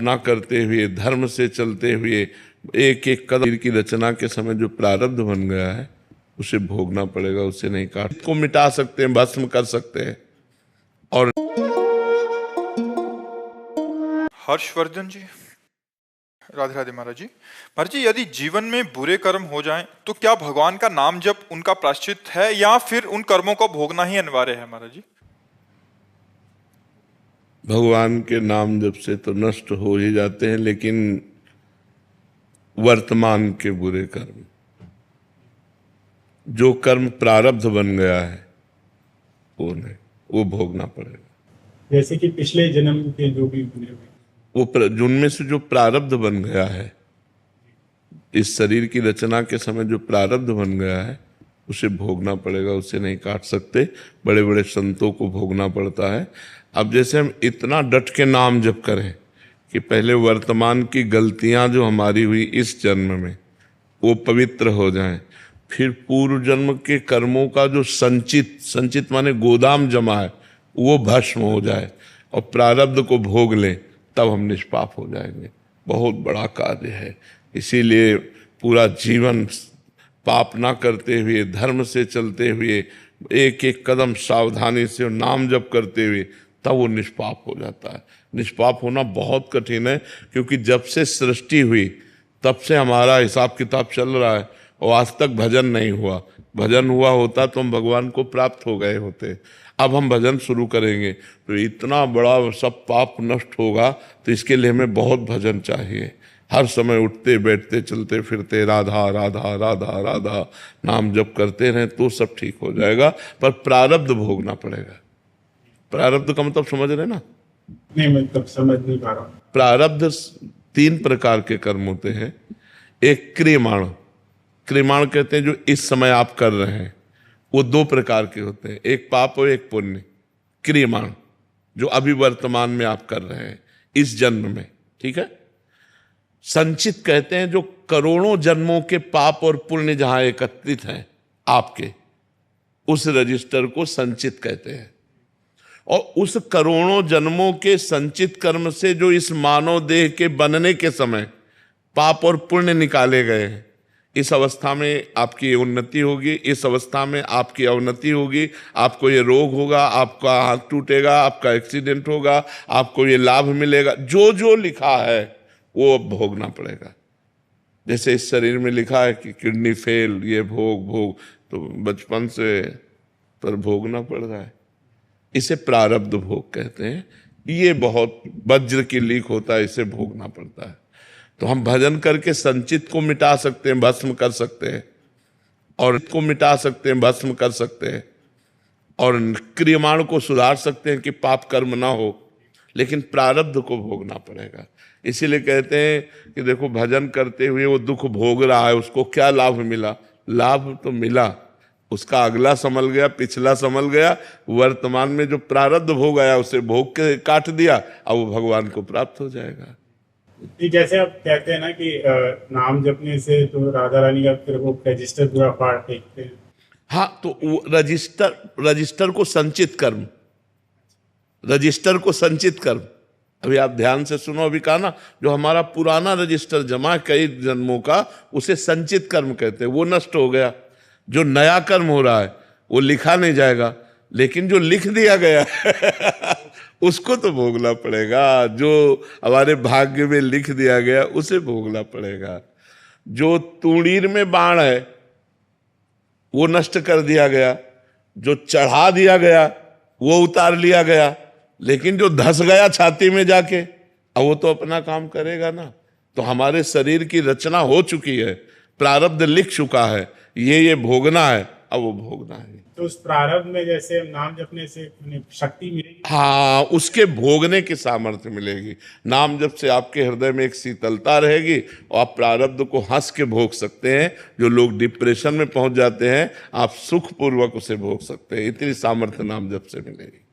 ना करते हुए, धर्म से चलते हुए, एक एक कदम की रचना के समय जो प्रारब्ध बन गया है उसे भोगना पड़ेगा, उसे नहीं काट को मिटा सकते हैं, भस्म कर सकते हैं। और हर्षवर्धन जी, राधे राधे महाराज जी। महाराज जी, यदि जीवन में बुरे कर्म हो जाएं तो क्या भगवान का नाम जप उनका प्रायश्चित है या फिर उन कर्मों को भोगना ही अनिवार्य है महाराज जी? भगवान के नाम जब से तो नष्ट हो ही जाते हैं, लेकिन वर्तमान के बुरे कर्म, जो कर्म प्रारब्ध बन गया है वो नहीं, वो भोगना पड़ेगा। जैसे कि पिछले जन्म के जो भी बने हुए, वो जिनमें से जो प्रारब्ध बन गया है, इस शरीर की रचना के समय जो प्रारब्ध बन गया है उसे भोगना पड़ेगा, उसे नहीं काट सकते। बड़े बड़े संतों को भोगना पड़ता है। अब जैसे हम इतना डट के नाम जप करें कि पहले वर्तमान की गलतियां जो हमारी हुई इस जन्म में वो पवित्र हो जाएं, फिर पूर्व जन्म के कर्मों का जो संचित माने गोदाम जमा है वो भस्म हो जाए और प्रारब्ध को भोग लें, तब हम निष्पाप हो जाएंगे। बहुत बड़ा कार्य है। इसीलिए पूरा जीवन पाप ना करते हुए, धर्म से चलते हुए, एक एक कदम सावधानी से नाम जप करते हुए, तब वो निष्पाप हो जाता है। निष्पाप होना बहुत कठिन है, क्योंकि जब से सृष्टि हुई तब से हमारा हिसाब किताब चल रहा है और आज तक भजन नहीं हुआ। भजन हुआ होता तो हम भगवान को प्राप्त हो गए होते। अब हम भजन शुरू करेंगे तो इतना बड़ा सब पाप नष्ट होगा, तो इसके लिए हमें बहुत भजन चाहिए। हर समय उठते बैठते चलते फिरते राधा राधा राधा राधा नाम जप करते रहें तो सब ठीक हो जाएगा। पर प्रारब्ध भोगना पड़ेगा। प्रारब्ध का मतलब समझ रहे ना? नहीं, मैं तब समझ नहीं पा रहा हूँ। प्रारब्ध 3 प्रकार के कर्म होते हैं। एक क्रियमाण, क्रियमाण कहते हैं जो इस समय आप कर रहे हैं, वो 2 प्रकार के होते हैं, एक पाप और एक पुण्य। क्रियमाण जो अभी वर्तमान में आप कर रहे हैं इस जन्म में, ठीक है। संचित कहते हैं जो करोड़ों जन्मों के पाप और पुण्य जहां एकत्रित हैं आपके, उस रजिस्टर को संचित कहते हैं। और उस करोड़ों जन्मों के संचित कर्म से जो इस मानव देह के बनने के समय पाप और पुण्य निकाले गए हैं, इस अवस्था में आपकी उन्नति होगी, इस अवस्था में आपकी अवनति होगी, आपको ये रोग होगा, आपका हाथ टूटेगा, आपका एक्सीडेंट होगा, आपको ये लाभ मिलेगा। जो जो लिखा है वो अब भोगना पड़ेगा। जैसे इस शरीर में लिखा है कि किडनी फेल, ये भोग, तो बचपन से पर भोगना पड़ रहा है। इसे प्रारब्ध भोग कहते हैं। ये बहुत वज्र की लीक होता है, इसे भोगना पड़ता है। तो हम भजन करके संचित को मिटा सकते हैं, भस्म कर सकते हैं, और को मिटा सकते हैं, भस्म कर सकते हैं, और क्रियमाण को सुधार सकते हैं कि पाप कर्म ना हो, लेकिन प्रारब्ध को भोगना पड़ेगा। इसीलिए कहते हैं कि देखो भजन करते हुए वो दुख भोग रहा है, उसको क्या लाभ मिला? लाभ तो मिला, उसका अगला संभल गया, पिछला संभल गया, वर्तमान में जो प्रारब्ध भोग आया उसे भोग के काट दिया, अब वो भगवान को प्राप्त हो जाएगा। जैसे आप कहते हैं ना कि नाम जपने से तो राधा रानी का फिर वो रजिस्टर पूरा फाड़ फेंकते हैं। हाँ, तो वो रजिस्टर को संचित कर्म, रजिस्टर को संचित कर्म, अभी आप ध्यान से सुनो, अभी कहा ना, जो हमारा पुराना रजिस्टर जमा कई जन्मों का, उसे संचित कर्म कहते हैं। वो नष्ट हो गया। जो नया कर्म हो रहा है वो लिखा नहीं जाएगा, लेकिन जो लिख दिया गया उसको तो भोगना पड़ेगा। जो हमारे भाग्य में लिख दिया गया उसे भोगना पड़ेगा। जो तूणीर में बाण है वो नष्ट कर दिया गया, जो चढ़ा दिया गया वो उतार लिया गया, लेकिन जो धस गया छाती में जाके, अब वो तो अपना काम करेगा ना। तो हमारे शरीर की रचना हो चुकी है, प्रारब्ध लिख चुका है, ये भोगना है, अब वो भोगना है। तो उस प्रारब्ध में जैसे नाम जपने से शक्ति मिलेगी। हाँ, उसके भोगने की सामर्थ्य मिलेगी। नाम जप से आपके हृदय में एक शीतलता रहेगी और आप प्रारब्ध को हंस के भोग सकते हैं। जो लोग डिप्रेशन में पहुंच जाते हैं, आप सुखपूर्वक उसे भोग सकते हैं। इतनी सामर्थ्य नाम जप से मिलेगी।